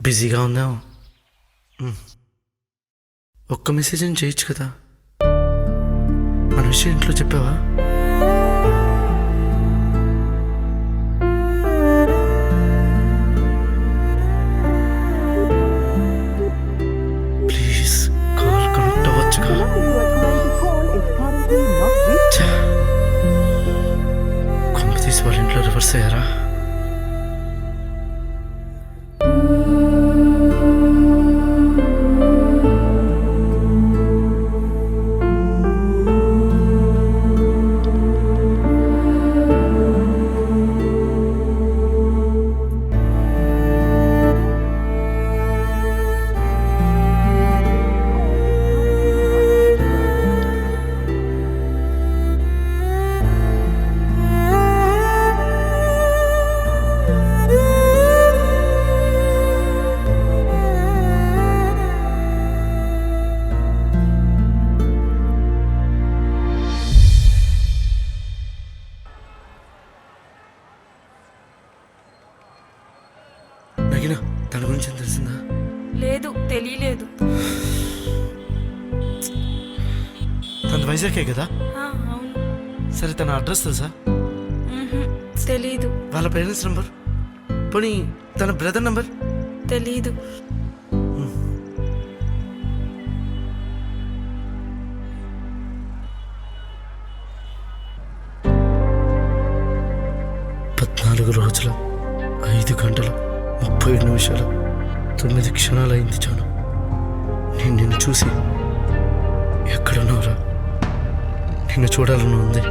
బిజీగా ఉందా? ఒక్క మెసేజ్ అని చేయొచ్చు కదా. మన విషయం ఇంట్లో చెప్పావా? ప్లీజ్ కాల్ కనెక్ట్ అవ్వచ్చుగా. కొంప తీసి వాళ్ళ ఇంట్లో రివర్స్ అయ్యారా? తన గురించి తెలిసిందా? లేదు, తెలియలేదు. తన వైజాగే కదా? అవును. సరే, తన అడ్రస్ తెలుసా? తెలీదు. వాళ్ళ పేరెంట్స్ నంబర్, పోనీ తన బ్రదర్ నంబర్? తెలీదు. పద్నాలుగు రోజులు 5 గంటలు 37 నిమిషాలు 9 క్షణాలు అయింది చాలు. నేను నిన్ను చూసి ఎక్కడున్నావురా, నిన్ను చూడాలని ఉంది.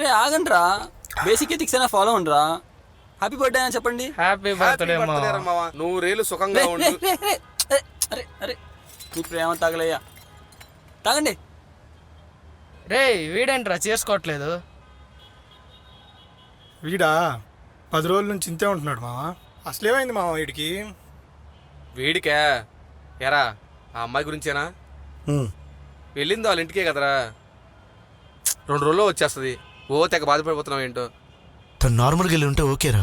రే ఆగండ్రా, బేసిక్ ఎథిక్స్ అయినా ఫాలో అవ్వండిరా. హ్యాపీ బర్త్డే అని చెప్పండి. హ్యాపీ బర్త్డే మావా. 100 ఏళ్ళు సుఖంగా ఉండు. అరే అరే, మీ ప్రేమ తాగలయ్యా, తాగండి. రే వీడేంట్రా చేసుకోవట్లేదు? వీడా 10 రోజుల నుంచి ఇంతే ఉంటున్నాడు మావా. అసలేమైంది మావా వీడికి? వీడికా ఎరా ఆ అమ్మాయి గురించేనా? వెళ్ళింది వాళ్ళ ఇంటికే కదరా, 2 రోజుల్లో వచ్చేస్తుంది. తెగ బాధపడిపోతున్నావు ఏంటో. తను నార్మల్గా వెళ్ళి ఉంటే ఓకేరా,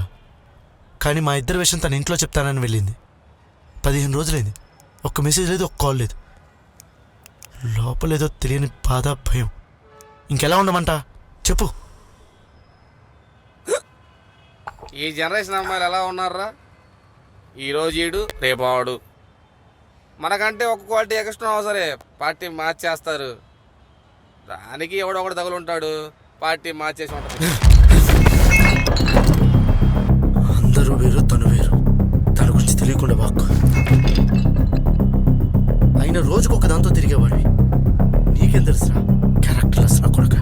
కానీ మా ఇద్దరి విషయం తన ఇంట్లో చెప్తానని వెళ్ళింది. 15 రోజులైంది, ఒక్క మెసేజ్ లేదు, ఒక్క కాల్ లేదు. లోపలేదో తెలియని బాధ, భయం. ఇంకెలా ఉండమంట చెప్పు? ఈ జనరేషన్ అమ్మాయిలు ఎలా ఉన్నారా? ఈరోజు ఈడు రేపు ఆడు. మనకంటే ఒక క్వాలిటీ ఎక్స్ట్రా అవసరే, పార్టీ మార్చేస్తారు. దానికి ఎవడొకడు తగులుంటాడు, పార్టీ మార్చేసి ఉంటాడు. అందరూ వేరు, తను వేరు. తన గురించి తెలియకుండా వాక్కు అయినా రోజుకొక దాంతో తిరిగేవాడివి. నీకేం తెలుసురా క్యారెక్టర్ లెస్ నా కొడుక.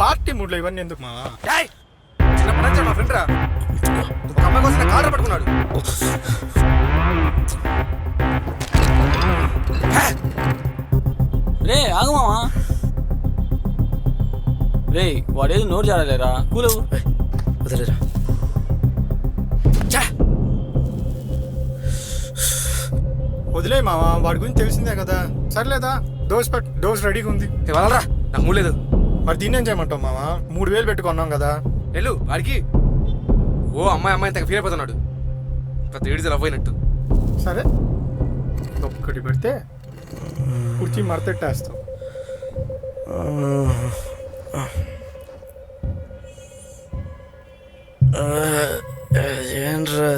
పార్టీ మూడ్లో ఇవన్నీ ఎందుకు మావా? చిన్నప్పటి నుంచి మా ఫ్రెండ్ రా, ఒక అమ్మాయి కోసం కాలర్ పట్టుకున్నాడు. రే ఆగు మావా. రే వాడేది నోరు జారలేరా, కూలవు. వదిలేరా. వదిలే మావా, వాడి గురించి తెలిసిందే కదా. సర్లేదా, డోస్ రెడీగా ఉంది. వాళ్ళరా నాకు మూలేదు. మరి దీన్ని ఏం చేయమంటావు మావా? 3000 పెట్టుకున్నాం కదా. వెళ్ళు వాడికి. అమ్మాయి తెగ ఫీల్ అయిపోతున్నాడు, పెద్ద ఏడిజలు అవ్వయినట్టు. సరే, ఒక్కటి పెడితే కుర్చీ మరతెట్టేస్తాం. ఏంట్రా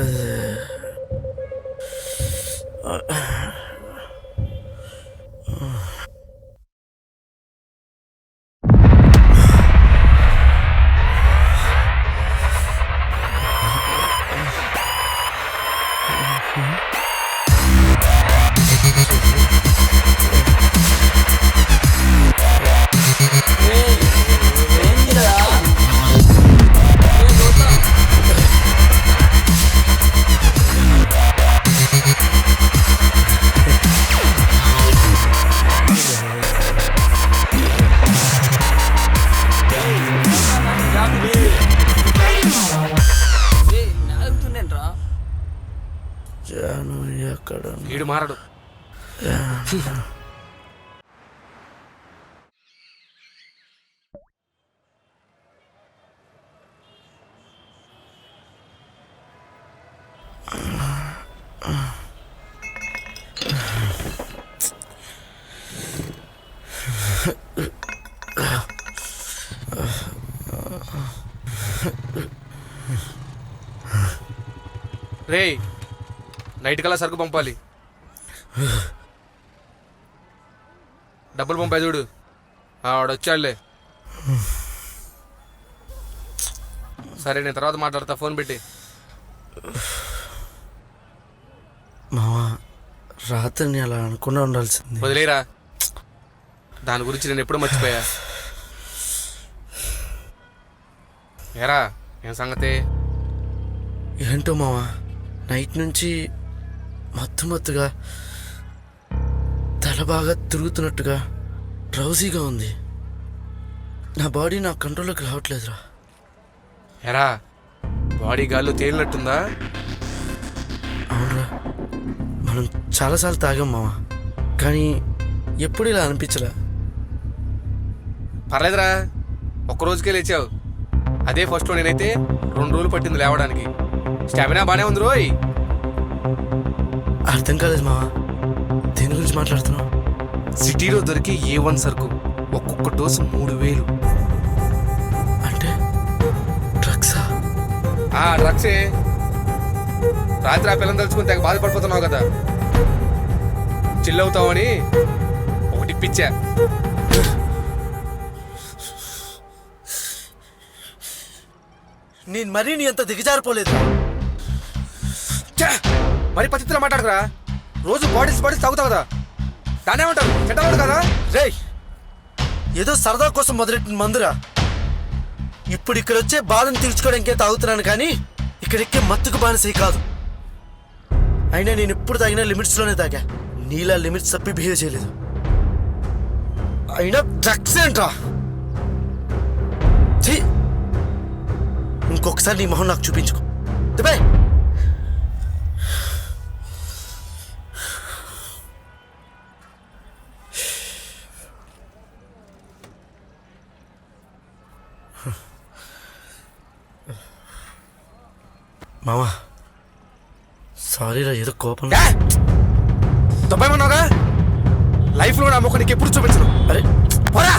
జాను ఎక్కడ వీడు మారడు. రేయ్ నైట్ కల్లా సరుకు పంపాలి. డబ్బులు పంపాయి చూడు. వాడు వచ్చాడులే. సరే నేను తర్వాత మాట్లాడతా, ఫోన్ పెట్టి. మావా రాత్రిని అలా అనుకున్నా ఉండాల్సింది. వదిలేరా, దాని గురించి నేను ఎప్పుడూ మర్చిపోయా. ఏరా ఏం సంగతి? ఏంటో మావా నైట్ నుంచి మత్తుగా తల బాగా తిరుగుతున్నట్టుగా డ్రౌజీగా ఉంది. నా బాడీ నా కంట్రోల్లోకి రావట్లేదురా. ఎరా బాడీ గాల్లో తేలినట్టుందా? అవునరా, మనం చాలాసార్లు తాగాం మావా, కానీ ఎప్పుడు ఇలా అనిపించలే. పర్లేదురా, ఒక్కరోజుకే లేచావు. అదే ఫస్ట్లో నేనైతే 2 రోజులు పట్టింది లేవడానికి. స్టామినా బాగానే ఉంది రోయ్. అర్థం కాలేదు మావా, దేని గురించి మాట్లాడుతున్నావు? సిటీలో దొరికే A1 సరుకు ఒక్కొక్క డోసు 3000. అంటే డ్రగ్సా? డ్రగ్సే. రాత్రి ఆ పిల్లలు తలుచుకుని తెగ బాధపడిపోతున్నావు కదా, చిల్లవుతావని ఒకటి ఇప్పించా. నేను మరీ నీ అంత దిగజారిపోలేదు. మరి పచ్చిత్ర మాట్లాడకురా. రోజు బాడీస్ తాగుతావు కదా, దానే ఉంటారు చెడ్డవాడు కదా. రేయ్, ఏదో సరదా కోసం మొదలెట్టిన మందురా. ఇప్పుడు ఇక్కడ వచ్చే బాధను తీర్చుకోవడానికే తాగుతున్నాను, కానీ ఇక్కడెక్కే మత్తుకు బానిసే కాదు. అయినా నేను ఎప్పుడు తాగినా లిమిట్స్లోనే తాగా. నీలా లిమిట్స్ తప్పి బిహేవ్ చేయలేదు. అయినా డ్రగ్స్ ఏంట్రా? ఛీ, ఇంకొకసారి నీ మొహం నాకు చూపించుకో. దిబే. మామా సారీరా, ఏదో కోపం. తప్పేమన్నావుగా? లైఫ్లో నా ముఖం నీకు ఎప్పుడు చూపించను. అరే పోరా.